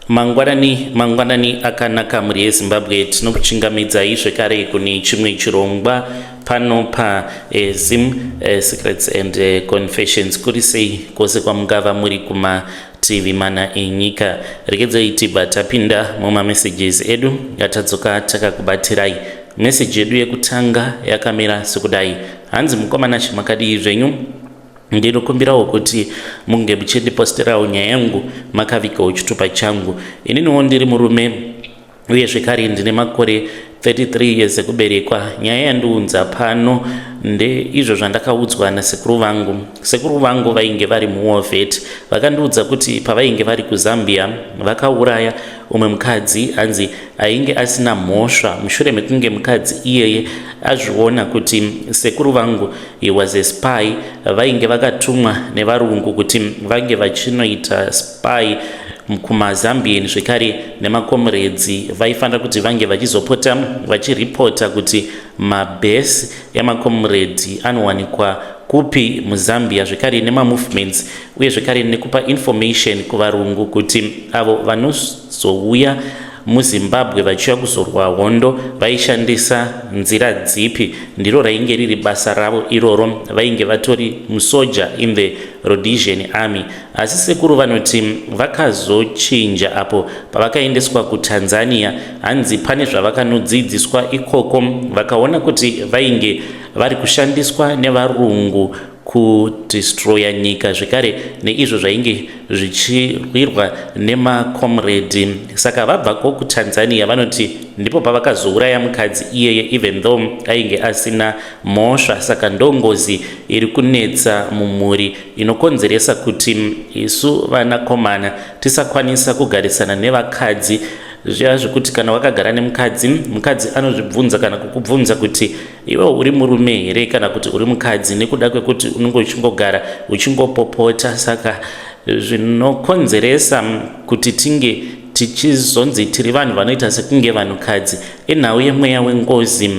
mangwanani akanaka muri yeZimbabwe. Tinokuchingamidzai zvekare kune chimwe chirongwa pano paZim Secrets and Confessions. Kuri sei kwose kwamungava muri kumativi mana enyika. Regedzai tibva tapinda mumamessages edu yatadzoka takakubatirai. Message yedu yekutanga yakamira sekudai: hanzi mukomana chimakadii zvenyu, ndinokumbirawo kuti munge muchindiposterawo nyaya yangu makavikawo chitupa changu. Ininiwo ndiri murume uye zvekare ndine makore 33 years ekuberekwa. Nyaya yandiunza pano izvo zvandakaudzwa nasekuru vangu. Sekuru vangu vainge vari muWarvet. Vakandiudza kuti pavainge vari kuZambia vakauraya umwe mukadzi anzi ainge asina mhosva. Mushure mekunge mukadzi iyeye azviona kuti sekuru vangu he was a spy, vainge vakatumwa nevarungu kuti vange vachinoita spy kumaZambian zvekare nemakomredzi vaifanira kuti vange vachizopota vachiripota kuti mabhesi yamakomredzi anowanikwa kupi muZambia, zvekare nemamovements uye zvekare nekupa information kuvarungu kuti avo vanozouya muZimbabwe vachiuya kuzorwa hondo vaishandisa nzira dzipi. Ndiro rainge riri basa ravo iroro. Vainge vatori musoja in the Rhodesian Army. Asi sekuru vanoti vakazochinja apo pavakaendeswa kuTanzania. Hanzi pane zvavakanodzidziswa ikoko, vakaona kuti vainge vari kushandiswa nevarungu kudestroya nyika zvekare neizvo zvainge zvichirwirwa nemakomredi. Saka vabvako kuTanzania vanoti ndipo pavakazouraya mukadzi iyeye even though ainge asina mhosva. Saka ndongozi iri kunetsa mumhuri inokonzeresa kuti isu vanakomana tisakwanisa kugarisana nevakadzi. Zviya zvekuti kana wakagara nemukadzi, mukadzi anozvibvunza kana kukubvunza kuti iwe uri murume here kana kuti uri mukadzi, nekuda kwekuti unenge uchingogara uchingopopota. Saka zvinokonzeresa kuti tinge tichizonzi tiri vanhu vanoita sekunge vanhukadzi inhau yemweya wengozi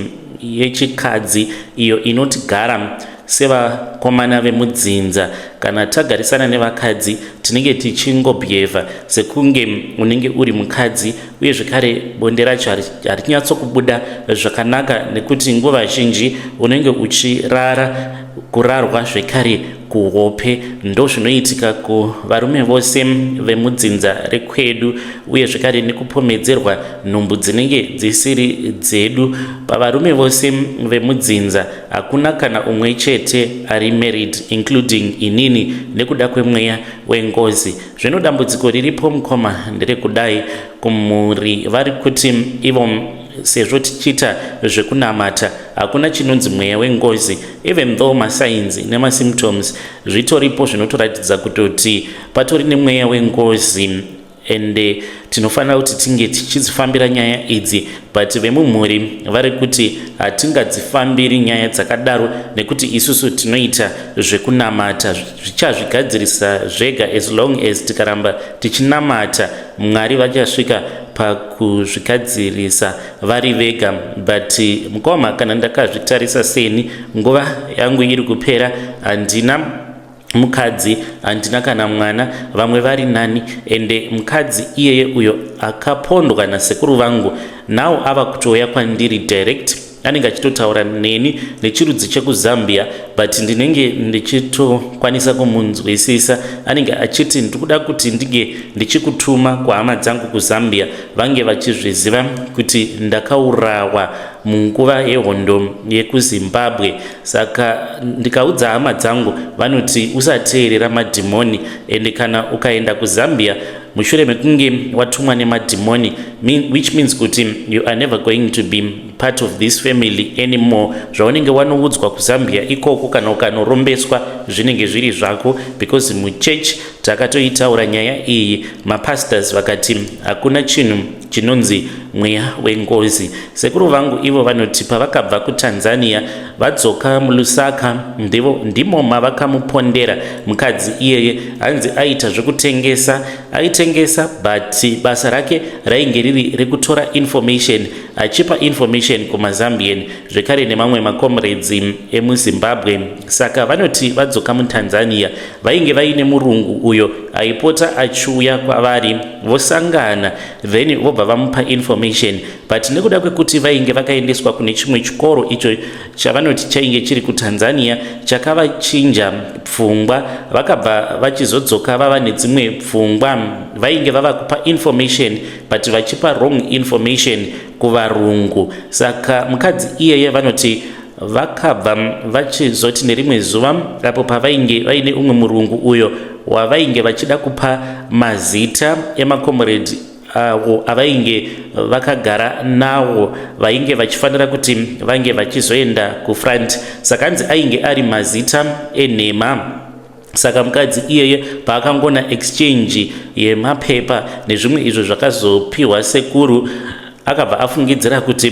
yechikadzi iyo inotigara sevakomana vemudzinza. Kana tagarisana nevakadzi tinenge tichingobhiyevha sekunge unenge uri mukadzi, uye zvekare bonde racho harinyatsokubuda zvakanaka nekuti nguva zhinji unenge kurarwa zvekare kuhope. Ndo zvinoitika kuvarume vose vemudzinza rekwedu, uye zvekare nekupomedzerwa nhumbu dzinenge dzisiri dzedu. Pavarume vose vemudzinza hakuna kana umwe chete ari married including inini nekuda kwemweya wengozi. Zvino dambudziko riripo mukoma nderekudai kumhuri vari kuti ivo sezvo tichiita zvekunamata hakuna chinonzi mweya wengozi, even though masainzi nemasymptoms zvitoripo zvinotoratidza kutoti patori nemweya wengozi. Ende tinofanira kuti tinge tichizifambira nyaya idzi, but vemumhuri vari kuti hatingadzifambiri nyaya dzakadaro nekuti isusu tinoita zvekunamata. Zvichazvigadzirisa zvega as long as tikaramba tichinamata. Mwari vachasvika pakuzvigadzirisa vari vega. But mukoma, kana ndakazvitarisa seni nguva yangu iri kupera, handina mukadzi, handina kana mwana, vamwe vari nani. Ende mukadzi iyeye uyo akapondwa nasekuru vangu now ava kutouya kwandiri direct. Anenge achitotaura neni nechirudzi chekuZambia, but ndinenge ndichitokwanisa kumunzwisisa. Anenge achiti ndikuda kuti ndige ndichikutuma kuhama dzangu kuZambia vange vachizviziva kuti ndakaurawa munguva yehondo yekuZimbabwe. Saka ndikaudza hama dzangu vanoti usateerera madhimoni. Ende kana ukaenda kuZambia mushure mekunge watumwa nemadhimoni, which means kuti you are never going to be part of this family anymore. Zvaunenge wanoudzwa kuZambia ikoko kana ukanorombeswa zvinenge zviri zvako, because muchechi takatoitaura nyaya iyi. Mapastors vakati hakuna chinhu chinonzi mweya wengozi. Sekuru vangu ivo vanoti pavakabva kuTanzania vadzoka muLusaka ndimo mavakamupondera mukadzi iyeye. Hanzi aita aitengesa but basa rake rainge riri rekutora information, achipa information kumaZambian zvekare nemamwe makomrades emuZimbabwe. Saka vanoti vadzoka muTanzania vainge vaine murungu uyo aipota achiuya kwavari vosangana then vobva vamupa information, but nekuda kwekuti vainge vakaendeswa kune chimwe chikoro icho chavanoti chainge chiri kuTanzania chakavachinja pfungwa, vakabva vachizodzoka vava nedzimwe pfungwa. Vainge vava kupa information but vachipa wrong information kuvarungu. Saka mukadzi iyeye vanoti vakabva vachizoti nerimwe zuva apo pavainge vaine umwe murungu uyo wavainge vachida kupa mazita emakomrade avo avainge vakagara nawo vainge vachifanira kuti vange vachizoenda kufront. Saka hanzi ainge ari mazita enhema. Saka mukadzi iyeye paakangona exchange yemapepa nezvimwe izvo zvakazopiwa sekuru, akabva afungidzira kuti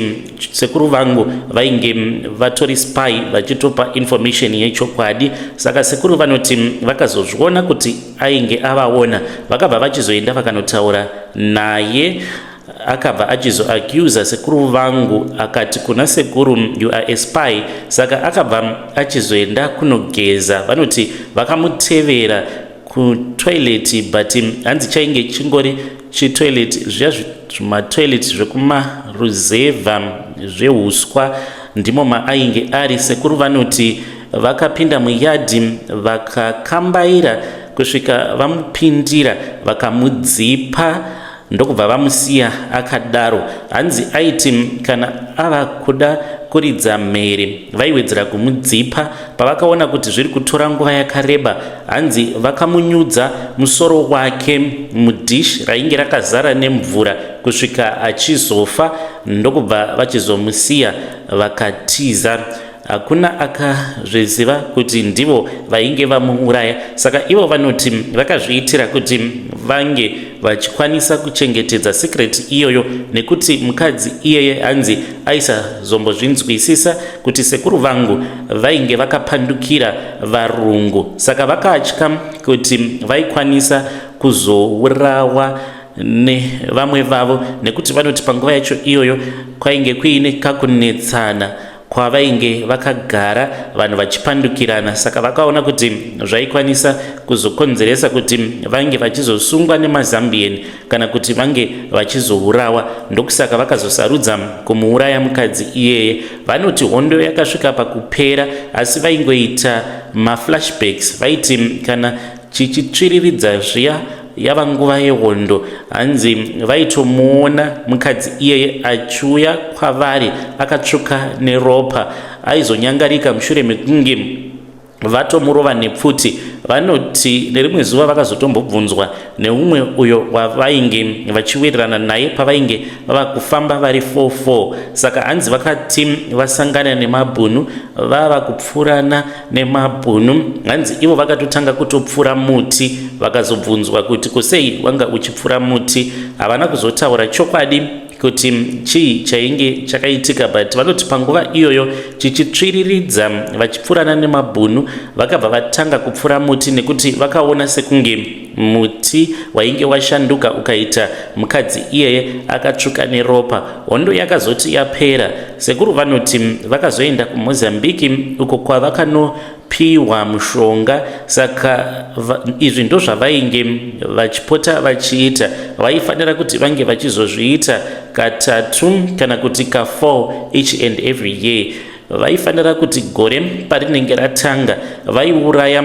sekuru vangu vainge vatori spy vachitopa information yechokwadi. Saka sekuru vanoti vakazozviona kuti ainge avaona, vakabva vachizoenda vakanotaura naye. Akabva achizoaccuse sekuru vangu akati kuna sekuru, you are a spy. Saka akabva achizoenda kunogeza. Vanoti vakamutevera kutoilet but hanzi chainge chingori chitoilet zviya zvimatoilet zvekumaruzevha zveuswa ndimo maainge ari. Sekuru vanoti vakapinda muyadhi vakakambaira kusvika vamupindira vakamudzipa ndokubva vamusiya akadaro. Hanzi aiti kana ava kuda kuridza mhere vaiwedzera kumudzipa. Pavakaona kuti zviri kutora nguva yakareba, hanzi vakamunyudza musoro wake mudhishi rainge rakazara nemvura kusvika achizofa ndokubva vachizomusiya vakatiza. Hakuna akazviziva kuti ndivo vainge vamuuraya. Saka ivo vanoti vakazviitira kuti vange vachikwanisa kuchengetedza secret iyoyo, nekuti mukadzi iyeye hanzi aisazombozvinzwisisa kuti sekuru vangu vainge vakapandukira varungu. Saka vakatya kuti vaikwanisa kuzourawa nevamwe vavo, nekuti vanoti panguva yacho iyoyo kwainge kuine kakunetsana kwavainge vakagara vanhu vachipandukirana. Saka vakaona kuti zvaikwanisa kuzokonzeresa kuti vange vachizosungwa nemaZambian kana kuti vange vachizourawa. Ndokusaka vakazosarudza kumuuraya mukadzi iyeye. Vanoti hondo yakasvika pakupera, asi vaingoita maflashbacks. Vaiti kana chichitsviriridza zviya yava nguva yehondo, hanzi vaitomuona mukadzi iyeye achiuya kwavari akatsvuka neropa. Aizonyangarika mushure mekunge vatomurova nepfuti. Vanoti nerimwe zuva vakazotombobvunzwa neumwe uyo wavainge vachiwirirana naye pavainge vava kufamba vari 4-4. Saka hanzi vakati vasangana nemabhunu vava kupfurana nemabhunu. Hanzi ivo vakatotanga kutopfura muti. Vakazobvunzwa kuti kusei wanga uchipfura muti. Havana kuzotaura chokwadi kuti chii chainge chakaitika, but vanoti panguva iyoyo chichitsviriridza vachipfurana nemabhunu vakabva vatanga kupfura muti, nekuti vakaona sekunge muti wainge washanduka ukaita mukadzi iyeye akatsvuka neropa. Hondo yakazoti yapera. Sekuru vanoti vakazoenda kuMozambique uko kwavakanopiwa mushonga. Saka izvi ndo zvavainge vachipota vachiita. Vaifanira kuti vange vachizozviita katatu kana kuti ka4 each and every year. Vaifanira kuti gore parinenge ratanga vaiuraya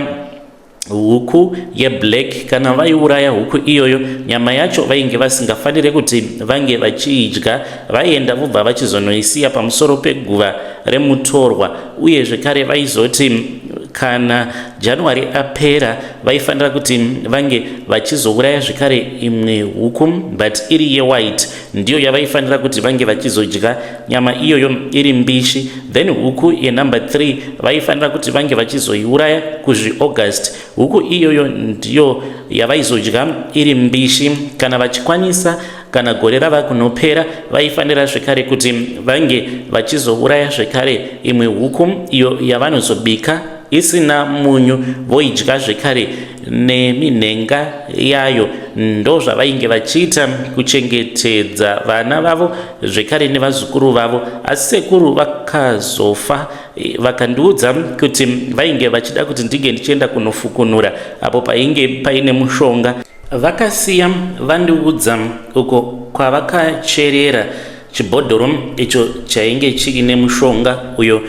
huku yeblack. Kana vaiuraya huku iyoyo, nyama yacho vainge vasingafanire kuti vange vachiidya. Vaienda vobva vachizonoisiya pamusoro peguva remutorwa. Uye zvekare vaizoti kana January apera vaifanira kuti vange vachizouraya zvekare imwe huku, but iri yewhite ndiyo yavaifanira kuti vange vachizodya nyama iyoyo iri mbishi. Then huku yenumber 3 vaifanira kuti vange vachizoiuraya kuzviAugust. Huku iyoyo ndiyo yavaizodya iri mbishi. Kana vachikwanisa kana gore rava kunopera vaifanira zvekare kuti vange vachizouraya zvekare imwe huku iyo yavanozobika isina munyu voidya zvekare neminhenga yayo. Ndo zvavainge vachiita kuchengetedza vana vavo zvekare nevazukuru vavo. Asi sekuru vakazofa vakandiudza kuti vainge vachida kuti ndige ndichienda kunofukunura apo painge paine mushonga. Vakasiya vandiudza uko kwavakacherera chibhodhoro icho chainge chiine mushonga uyo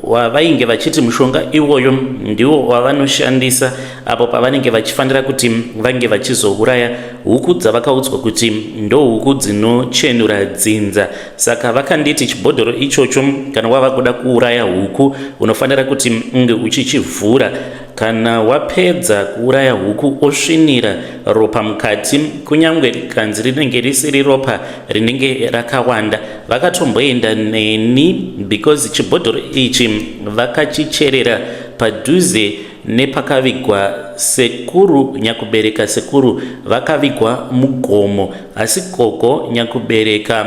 wavainge vachiti mushonga iwoyo ndiwo wavanoshandisa apo pavanenge vachifanira kuti vange vachizouraya huku dzavakaudzwa kuti ndo huku dzinochenura dzinza. Saka vakanditi chibhodhoro ichocho kana wava kuda kuuraya huku unofanira kuti unge uchichivhura. Kana wapedza kuuraya huku osvinira ropa mukati, kunyange kanzi rinenge risiri ropa rinenge rakawanda. Vakatomboenda neni because chibhodhoro ichi vakachicherera padhuze nepakavigwa sekuru nyakubereka sekuru vakavigwa mugomo, asi koko nyakubereka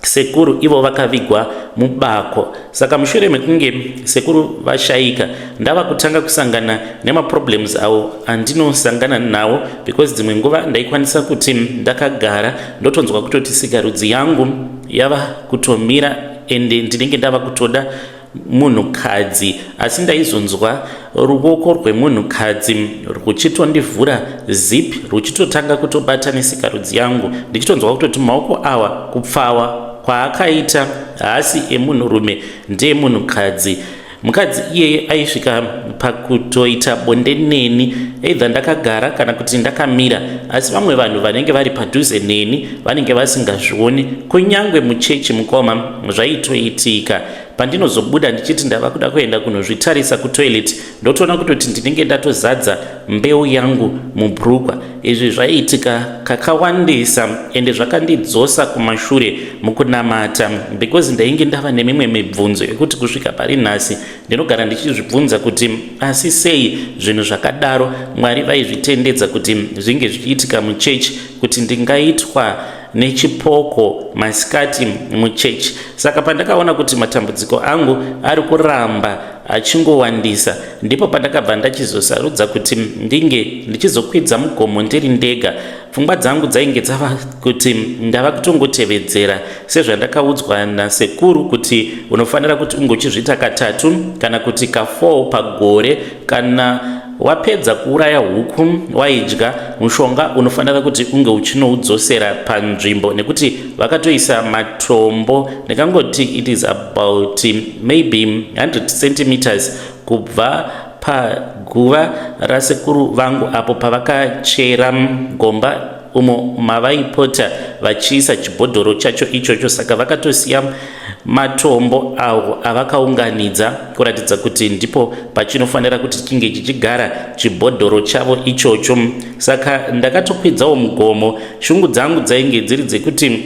sekuru ivo vakavigwa mubako. Saka mushure mekunge sekuru vashaika ndava kutanga kusangana nemaproblems avo andinosangana nawo because dzimwe nguva ndaikwanisa kuti ndakagara ndotonzwa kutoti sikarudzi yangu yava kutomira ende ndinenge ndava kutoda munhukadzi, asi ndaizonzwa ruoko rwemunhukadzi ruchitondivhura zip ruchitotanga kutobata nesikarudzi yangu, ndichitonzwa kutoti maoko awa kupfawa kwaakaita haasi emunhurume ndeemunhukadzi. Mukadzi iyeye aisvika pakutoita bonde neni either ndakagara kana kuti ndakamira, asi vamwe vanhu vanenge vari padhuze neni vanenge vasingazvioni. Kunyange muchechi mukoma zvaitoitika. Pandinozobuda ndichiti ndava kuda kuenda kunozvitarisa kutoilet ndotoona kutoti ndinenge ndatozadza mbeu yangu mubhurukwa. Izvi zvaiitika kakawandisa ende zvakandidzosa kumashure mukunamata because ndainge ndava nemimwe mibvunzo yekuti kusvika pari nhasi ndinogara ndichizvibvunza kuti asi sei zvinhu zvakadaro Mwari vaizvitendedza kuti zvinge zvichiitika muchechi, kuti ndingaitwa nechipoko masikati muchechi. Saka pandakaona kuti matambudziko angu ari kuramba achingowandisa, ndipo pandakabva ndachizosarudza kuti ndinge ndichizokwidza mugomo ndiri ndega. Pfungwa dzangu dzainge dzava kuti ndava kutongotevedzera sezvandakaudzwa nasekuru kuti unofanira kuti unge uchizviita katatu kana kuti ka4 pagore. Kana wapedza kuuraya huku waidya, mushonga unofanira kuti unge uchinoudzosera panzvimbo, nekuti vakatoisa matombo. Ndikangoti it is about maybe 100 centimeters kubva paguva rasekuru vangu apo pavakachera gomba umo mavaipota vachiisa chibhodhoro chacho ichocho. Saka vakatosiya matombo avo avakaunganidza kuratidza kuti ndipo pachinofanira kuti chinge chichigara chibhodhoro chavo ichocho. Saka ndakatokwidzawo mugomo. Shungu dzangu dzainge dziri dzekuti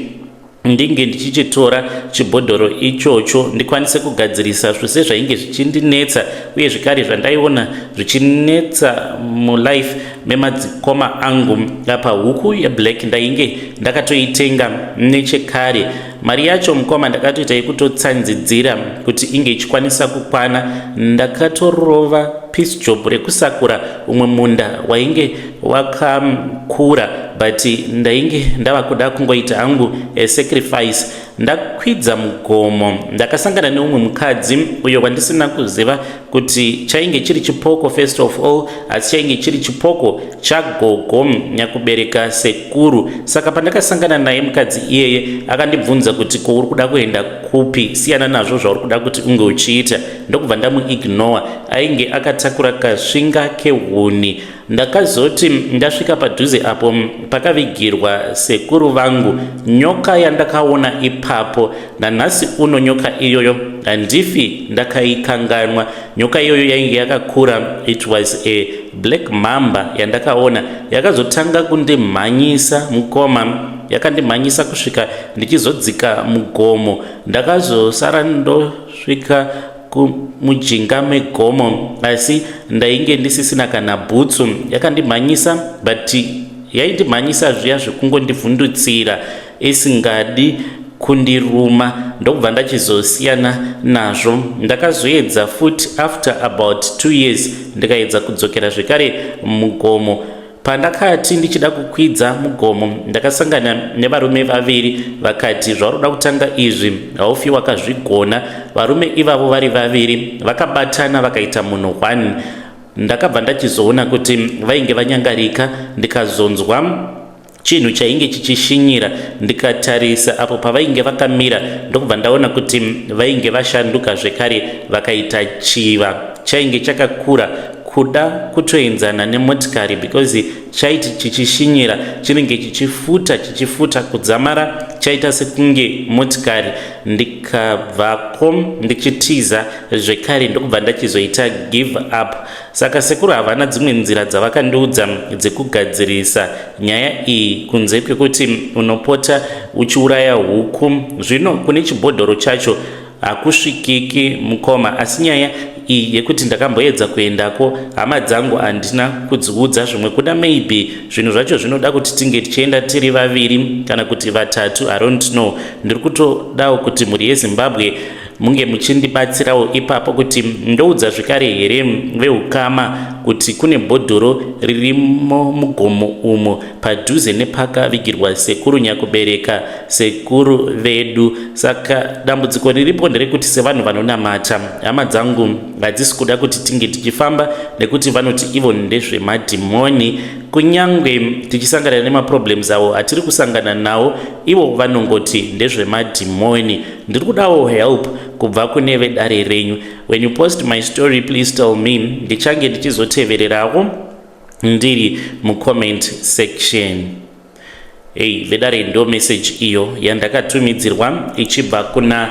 ndinge ndichichitora chibhodhoro ichocho ndikwanise kugadzirisa zvose zvainge zvichindinetsa uye zvikari zvandaiona zvichinetsa mulife memadzikoma angu. Apa huku yeblack ndainge ndakatoitenga nechekare. Mari yacho mukoma ndakatoita yekutotsanzidzira kuti inge ichikwanisa kukwana. Ndakatorova piece job rekusakura umwe munda wainge wakakura, but ndainge ndava kuda kungoita hangu sacrifice. Ndakwidza mugomo ndakasangana neumwe mukadzi uyo wandisina kuziva kuti chainge chiri chipoko first of all, asi chainge chiri chipoko chagogo nyakubereka sekuru. Saka pandakasangana naye mukadzi iyeye akandibvunza kuti ko uri kuda kuenda kupi, siyana nazvo zvauri kuda kuti unge uchiita. Ndokubva ndamuignore. Ainge akatakura kasvinga kehuni. Ndakazoti ndasvika padhuze apo pakavigirwa sekuru vangu, nyoka yandakaona ipapo nanhasi uno nyoka iyoyo handifi ndakaikanganwa. Nyoka iyoyo yainge yakakura. It was a black mamba yandakaona yakazotanga kundimhanyisa mukoma. Yakandimhanyisa kusvika ndichizodzika mugomo. Ndakazosara ndosvika mujinga megomo, asi ndainge ndisisina kana bhutsu. Yakandimhanyisa but yaindimhanyisa zviya zvekungondivhundutsira isingadi kundiruma ndokubva ndachizosiyana nazvo. Ndakazoedza futi after about 2 years ndikaedza kudzokera zvekare mugomo. Pandakati ndichida kukwidza mugomo ndakasangana nevarume vaviri vakati zvaroda kutanga izvi haufi wakazvigona. Varume ivavo vari vaviri vakabatana vakaita munhu 1. Ndakabva ndachizoona kuti vainge vanyangarika ndikazonzwa chinhu chainge chichishinyira ndikatarisa apo pavainge vakamira ndokubva ndaona kuti vainge vashanduka zvekare vakaita chiva chainge chakakura kuda kutoenzana nemotikari because chaiti chichishinyira chinenge chichifuta kudzamara chaita sekunge motikari. Ndikabvako ndichitiza zvekare ndokubva ndachizoita give up. Saka sekuru havana dzimwe nzira dzavakandiudza dzekugadzirisa nyaya iyi kunze kwekuti unopota uchiuraya huku. Zvino kune chibhodhoro chacho hakusvikiki mukoma, asi nyaya iyi yekuti ndakamboedza kuendako hama dzangu handina kudziudza zvimwe kuda maybe zvinhu zvacho zvinoda kuti tinge tichienda tiri vaviri kana kuti vatatu, I don't know. Ndiri kutodawo kuti mhuri yeZimbabwe munge muchindibatsirawo ipapo kuti ndoudza zvekare here veukama kuti kune bhodhoro ririmo mugomo umo padhuze nepakavigirwa sekuru nyakubereka sekuru vedu. Saka dambudziko riripo nderekuti sevanhu vanonamata hama dzangu hadzisi kuda kuti tinge tichifamba nekuti vanoti ivo ndezvemadhimoni. Kunyangwe tichisangana nemaproblems avo hatiri kusangana nawo, ivo vanongoti ndezvemadhimoni. Ndiri kudawo help kubva kune vedare renyu. When you post my story please tell me, ndichange ndichizotevererawo ndiri mucomment section. Vedare ndo message iyo yandakatumidzirwa ichibva kuna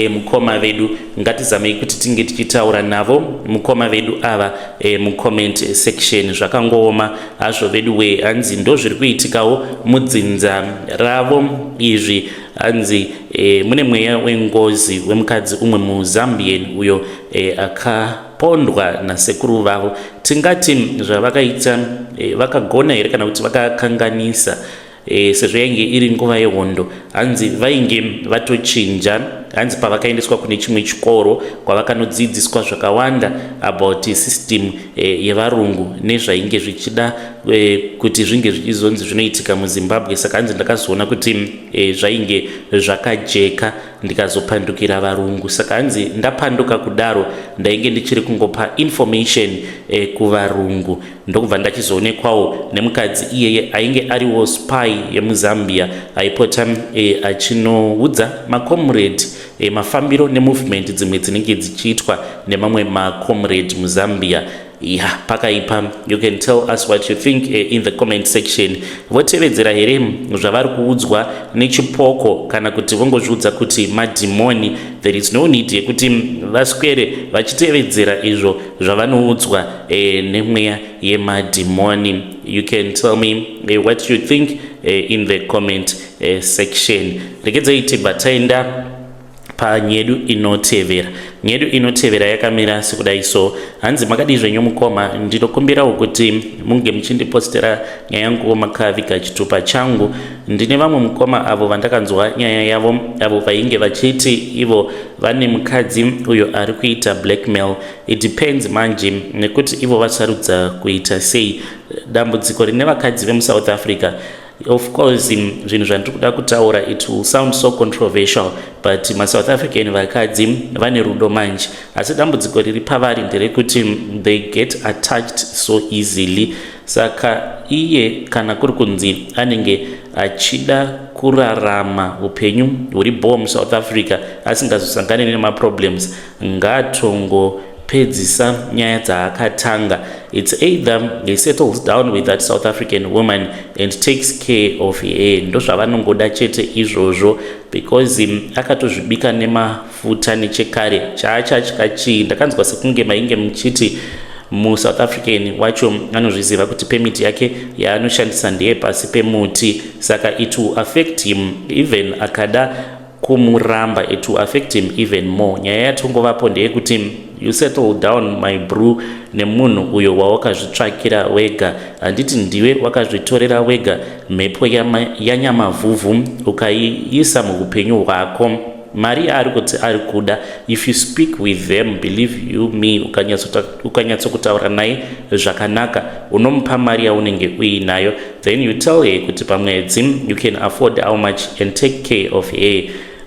mukoma vedu. Ngatizamei kuti tinge tichitaura navo mukoma vedu ava mucomment section. Zvakangooma hazvo vedu we, hanzi ndo zviri kuitikawo mudzinza ravo izvi. Hanzi mune mweya wengozi wemukadzi umwe muZambian uyo akapondwa nasekuru vavo. Tingati zvavakaita vakagona here kana kuti vakakanganisa sezvo yainge iri nguva yehondo. Hanzi vainge vatochinja, hanzi pavakaendeswa kune chimwe chikoro kwavakanodzidziswa zvakawanda about system yevarungu nezvainge zvichida kuti zvinge zvichizonzi zvinoitika muZimbabwe. Saka hanzi ndakazoona kuti zvainge zvakajeka ndikazopandukira varungu. Saka hanzi ndapanduka kudaro ndainge ndichiri kungopa information kuvarungu ndokubva ndachizoonekwawo nemukadzi iyeye ainge ariwo spy yemuZambia aipota achinoudza macomrade mafambiro nemovement dzimwe dzinenge dzichiitwa nemamwe macomrade muZambia. Pakaipa. You can tell us what you think in the comment section. Votevedzera here zvavari kuudzwa nechipoko kana kuti vongozviudza kuti madhimoni? There is no need yekuti vaswere vachitevedzera izvo zvavanoudzwa nemweya yemadhimoni. You can tell me what you think in the comment section. Regedzai tibva taenda panyedu inotevera. Nyedu inotevera yakamira sekudai so. Hanzi makadi zvenyu mukoma, ndinokumbirawo kuti munge muchindipostera nyaya yangu makaviga chitupa changu. Ndine vamwe mukoma avo vandakanzwa nyaya yavo avo vainge vachiti ivo vane mukadzi uyo ari kuita blackmail. It depends manje nekuti ivo vasarudza kuita sei. Dambudziko rine vakadzi vemuSouth Africa, of course zvinhu zvandiri kuda kutaura it will sound so controversial, but maSouth African vakadzi vane rudo manje, asi dambudziko riri pavari nderekuti they get attached so easily. Saka iye kana kuri kunzi anenge achida kurarama upenyu huri bhoo muSouth Africa asingazosangane nemaproblems, ngatongo pedzisa nyaya dzaakatanga. It's either he settles down with that South African woman and takes care of her. Ndo zvavanongoda chete izvozvo, because akatozvibika nemafuta nechekare chaachachikachi. Ndakanzwa sekunge mainge muchiti muSouth African wacho anozviziva kuti permit yake yaanoshandisa ndeye pasi pemuti. Saka it will affect him even akada kumuramba, it will affect him even more. Nyaya yatongovapo ndeyekuti you settle down my bro, nemunhu uyo wawakazvitsvakira wega. Handiti ndiwe wakazvitorera wega mhepo yanyamavhuvhu ukaiisa muupenyu hwako. Mari ari kuti ari kuda, if you speak with them, believe you me, ukanyatsokutaura naye zvakanaka, unomupa mari yaunenge uinayo, then you tell her kuti pamwedzi you can afford how much and take care of her.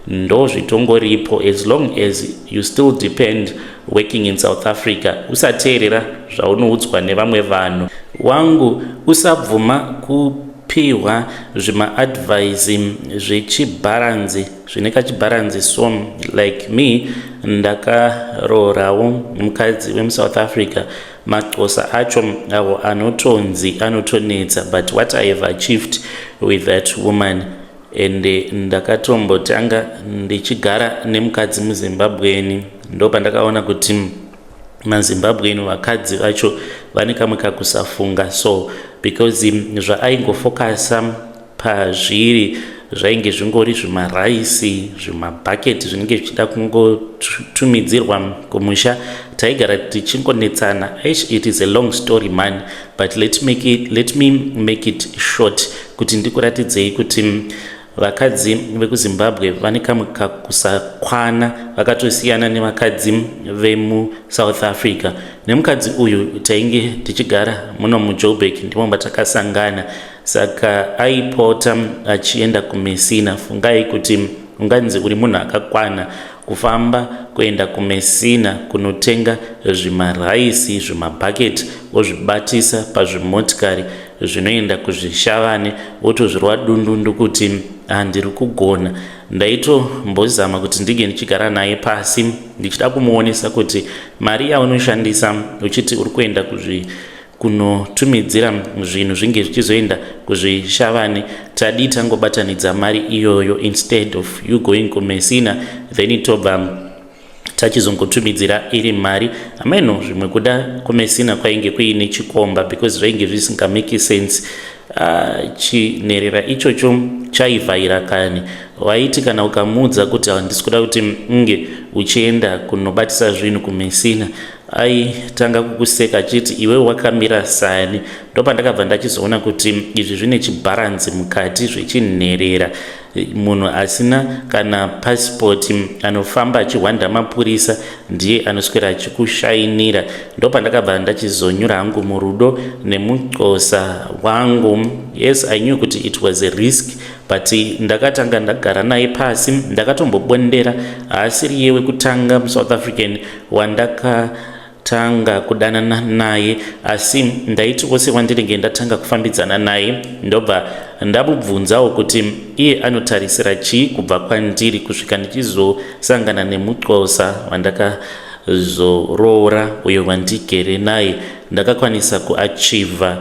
Ndo zvitongoripo, as long as you still depend working in South Africa. Usateerera zvaunoudzwa nevamwe vanhu. Wangu usabvuma kupiwa zvima-advise zvechibaranzi, zvine kachibaranzi. So like me, ndakarorawo mukadzi wemuSouth Africa, maxhosa acho avo anotonetsa, but what I have achieved with that woman, and ndakatombotanga ndichigara nemukadzi muZimbabweni, ndo pandakaona kuti maZimbabweni vakadzi vacho vane kamwe kakusafunga. So because zvaaingofokasa pazviri zvainge zvingori zvimaraisi, zvimabhaketi zvinenge zvichida kungotumidzirwa kumusha, taigara tichingonetsana. It is a long story man, but let me make it short kuti ndikuratidzei kuti vakadzi vekuZimbabwe vane kamwe kakusakwana, vakatosiyana nevakadzi vemuSouth Africa. Nemukadzi uyu tainge tichigara muno muJoburg, ndimo matakasangana. Saka aipota achienda kuMessina. Fungai kuti unganzi uri munhu akakwana kufamba kuenda kuMessina kunotenga zvimaraisi, zvimabhaketi, wozvibatisa pazvimotikari zvinoenda kuzvishavane, wotozvirwa dundundu kuti handiri kugona. Ndaitombozama kuti ndige ndichigara naye pasi ndichida kumuonesa kuti mari yaunoshandisa uchiti uri kuenda kunotumidzira zvinhu zvinge zvichizoenda kuzvishavane, tadi tangobatanidza mari iyoyo instead of you going kuMessina then tobva tachizongotumidzira iri mari. Ameno zvimwe kuda kuMessina kwainge kuine chikomba because zvainge zvisingameki sense. Chinherera ichocho chaivhaira kani. Waiti kana ukamudza kuti handisi kuda kuti unge uchienda kunobatisa zvinhu kuMessina, aitanga kukuseka achiti iwe wakamira sani. Ndopandakabva ndachizoona kuti izvi zvine chibaranzi mukati zvechinherera. Munhu asina kana passport anofamba achihwanda mapurisa ndiye anoswera achikushainira. Ndopandakabva ndachizonyura hangu murudo nemuxhosa wangu. Yes, I knew kuti it was a risk, but ndakatanga ndagara naye pasi, ndakatombobondera. Haasiri yewe kutanga muSouth African wandakatanga kudanana naye, asi ndaiti wose wandinenge ndatanga kufambidzana naye ndobva ndamubvunzawo kuti iye anotarisira chii kubva kwandiri kusvika ndichizosangana nemuxhosa wandakazoroora uyo wandigere naye. Ndakakwanisa kuachieva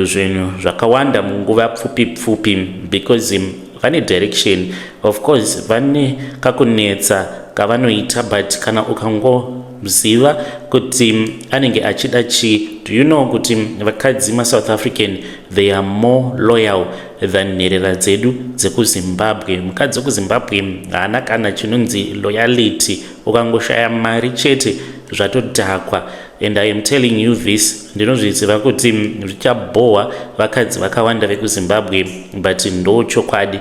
zvinhu zvakawanda munguva pfupi because vane direction. Of course vane kakunetsa kavanoita, but kana ukangoziva kuti anenge achida chii. Do you know kuti vakadzi maSouth African they are more loyal than nherera dzedu dzekuZimbabwe. Mukadzi wekuZimbabwe haana kana chinonzi loyalty, ukangoshaya mari chete zvatodhakwa. And I am telling you this, ndinozviziva kuti zvichabhowa vakadzi vakawanda vekuZimbabwe, but ndo chokwadi.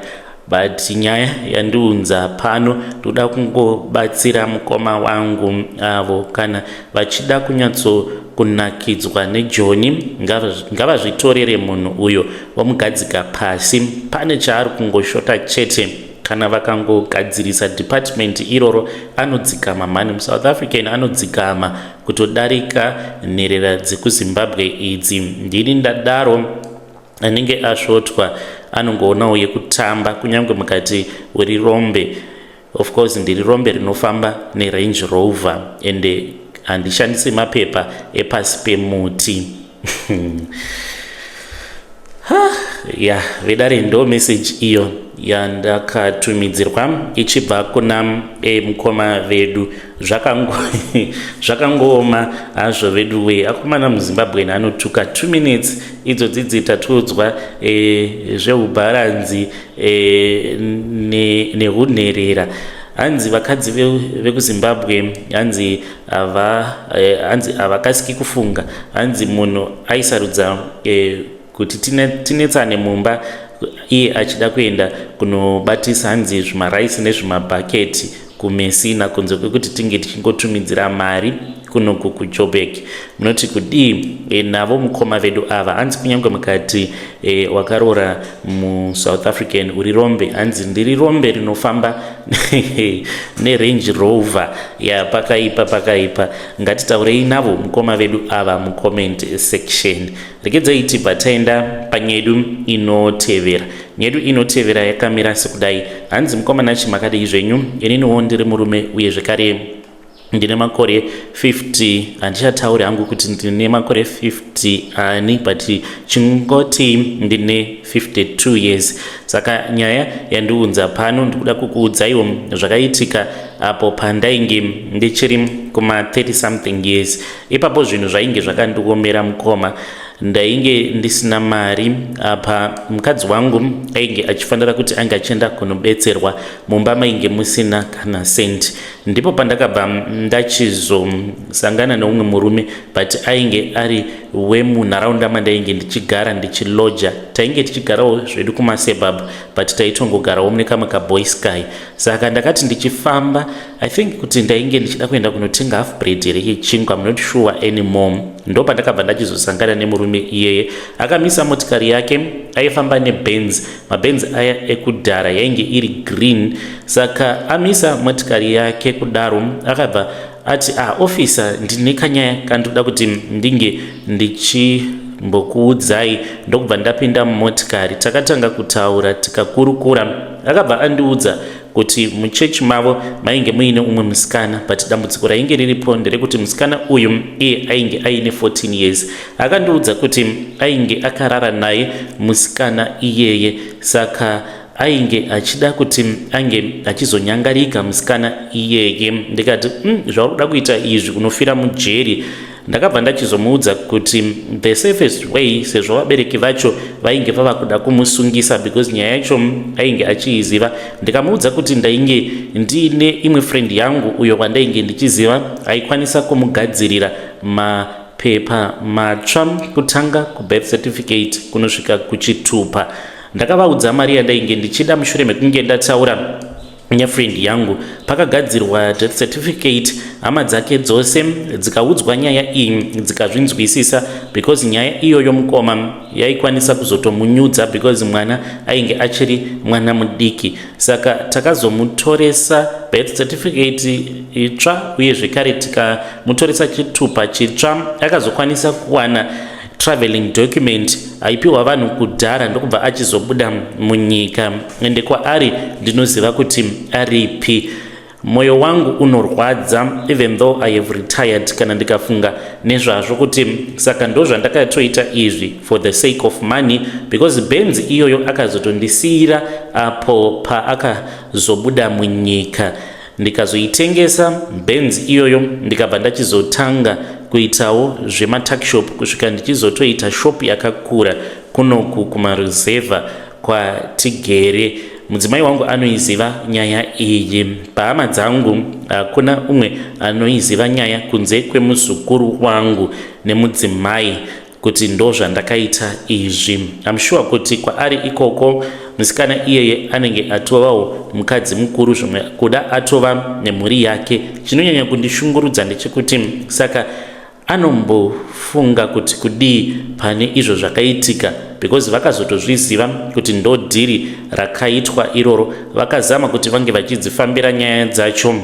But nyaya yandiunza pano, ndoda kungobatsira mukoma wangu avo kana vachida kunyatsokunakidzwa neJoni ngavazvitorere munhu uyo vomugadzika pasi. Pane chaari kungoshota chete. Kana vakangogadzirisa department iroro, anodzikama mani muSouth African, anodzikama kutodarika nherera dzekuZimbabwe idzi. Ndini ndadaro anenge asvotwa anongoonawo yekutamba kunyange mukati werirombe. Of course ndiri rombe rinofamba neRange Rover and handishandise mapepa epasi pemuti. Yeah, vedare ndo message iyo yandakatumidzirwa ichibva kuna mukoma vedu. Zvakangoma hazvo vedu we. Akomana muZimbabwe anotuka 2 minutes idzo dzidzi tatudzwa zveubharanzi nehunherera. hanzi vakadzi vekuzimbabwe hanzi havakasiki kufunga, hanzi munhu aisarudza kuti tinetsane mumba iye achida kuenda kunobatisa hanzi zvimaraisi nezvimabhaketi kumesina kunze kwekuti tinge tichingotumidzira mari kunoku kuJoburg. Munoti kudii navo mukoma vedu ava, hanzi kunyange mukati wakaroora muSouth African uri rombe, hanzi ndiri rombe rinofamba neRange Rover pakaipa. Ngatitaurei navo mukoma vedu ava mucomment section. Regedzai tibva taenda panyedu inotevera. Nyedu inotevera yakamira sekudai. Hanzi mukomana chimakadii zvenyu? Ininiwo ndiri murume uye zvekare ndine makore 50, handichatauri hangu kuti ndine makore 50 ani, but chingoti ndine 52 years. Saka nyaya yandiunza pano ndikuda kukuudzaiwo zvakaitika apo pandainge ndichiri kuma 30 something years. Ipapo zvinhu zvainge zvakandiomera mukoma. Ndainge ndisina mari apa mukadzi wangu ainge achifanira kuti anga achienda kunobetserwa mumba mainge musina kana senti. Ndipo pandakabva ndachizosangana neumwe murume, but ainge ari wemunharaunda mandainge ndichigara ndichiloja. Tainge tichigarawo zvedu kumasuburb, but taitongogarawo mune kamwe kaBoy Sky. Saka ndakati ndichifamba, I think kuti ndainge ndichida kuenda kunotenga half bread yechingwa, I'm not sure anymore. Ndo pandakabva ndachizosangana nemurume iyeye akamisa motikari yake, aifamba neBenz, maBenz aya ekudhara yainge iri green. Saka amisa motikari yake kudaro akabva ati officer, ndine kanyaya kandoda kuti ndinge ndichimbokuudzai. Ndokubva ndapinda mumotikari, takatanga kutaura tikakurukura. Akabva andiudza kuti muchechi mavo mainge muine umwe musikana, but dambudziko rainge riripo nderekuti musikana uyu iye ainge aine 14 years. Akandiudza kuti ainge akarara naye musikana iyeye, saka ainge achida kuti ange achizonyangarika musikana iyeye. Ndikati zvaurikuda kuita izvi unofira mujeri. Ndakabva ndachizomuudza kuti the safest way, sezvo vabereki vacho vainge vava kuda kumusungisa because nyaya yacho ainge achiiziva. Ndikamuudza kuti ndainge ndine imwe friend yangu uyo wandainge ndichiziva aikwanisa kumugadzirira mapepa matsva kutanga kubirth certificate kunosvika kuchitupa. Ndakavaudza mari yandainge ndichida mushure mekunge ndataura nefriend yangu. Pakagadzirwa death certificate, hama dzake dzose dzikaudzwa nyaya iyi dzikazvinzwisisa, because nyaya iyoyo mukoma yaikwanisa kuzotomunyudza because mwana ainge achiri mwana mudiki. Saka takazomutoresa birth certificate itsva uye zvekare tikamutoresa chitupa chitsva. Akazokwanisa kuwana traveling document aipiwa vanhu kudhara ndokubva achizobuda munyika. Ende kwaari ndinoziva kuti aripi. Moyo wangu unorwadza even though I have retired kana ndikafunga nezvazvo kuti saka ndozvandakatoita izvi for the sake of money, because Benz iyoyo akazotondisiyira apo paakazobuda munyika. Ndikazoitengesa Benz iyoyo ndikabva ndachizotanga kuitawo zvematakshop kusvika ndichizotoita shop yakakura kunoku kumaruzeva kwatigere. Mudzimai wangu anoiziva nyaya iyi. Pahama dzangu hakuna umwe anoiziva nyaya kunze kwemuzukuru wangu nemudzimai kuti ndozvandakaita izvi. I'm sure kuti kwaari ikoko musikana iyeye anenge atovawo mukadzi mukuru, zvimwe kuda atova nemhuri yake. Chinonyanya kundishungurudza ndechekuti saka anombofunga kuti kudii pane izvo zvakaitika, because vakazotozviziva kuti ndo dhiri rakaitwa iroro. Vakazama kuti vange vachidzifambira nyaya dzacho,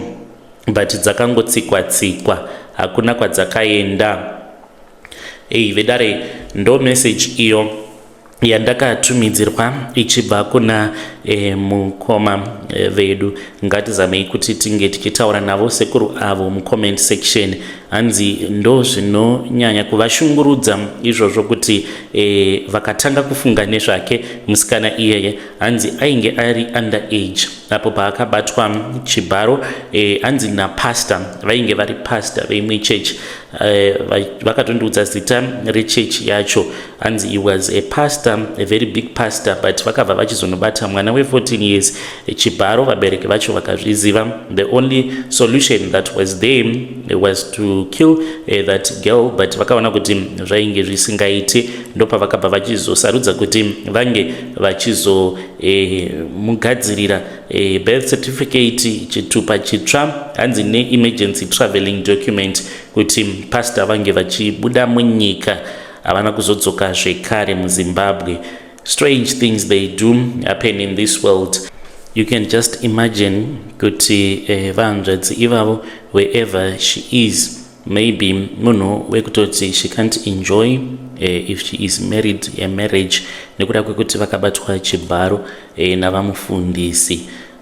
but dzakangotsikwa-tsikwa, hakuna kwadzakaenda. Vedare ndo message iyo yandakatumidzirwa ichibva kuna mukoma vedu. Ngatizamei kuti tinge tichitaura navo sekuru avo mucomment section. Hanzi ndo zvinonyanya kuvashungurudza izvozvo kuti vakatanga kufunga nezvake musikana iyeye. Hanzi ainge ari underage apo paakabatwa chibharo. Hanzi napastor, vainge vari pastor veimwe church. vakatondudza zita rechechi yacho, hanzi he was a pastor, a very big pastor, but vakabva vachizonobata mwana we14 years chibharo. Vabereki vacho vakazviziva. The only solution that was there was to kill that girl, but vakaona kuti zvainge zvisingaite, ndopavakabva vachizosarudza kuti vange vachizomugadzirira birth certificate, chitupa chitsva, hanzi ne-emergency traveling document, kuti pastor vange vachibuda munyika havana kuzodzoka zvekare muZimbabwe. Strange things they do happen in this world. You can just imagine kuti vahanzvadzi ivavo, wherever she is, maybe munhu wekutoti she can't enjoy if she is married, a marriage, nekuda kwekuti vakabatwa chibharo navamufundisi.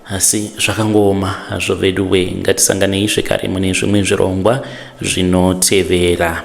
Asi zvakangooma hazvo veduwe, ngatisanganei zvekare mune zvimwe zvirongwa zvinotevera.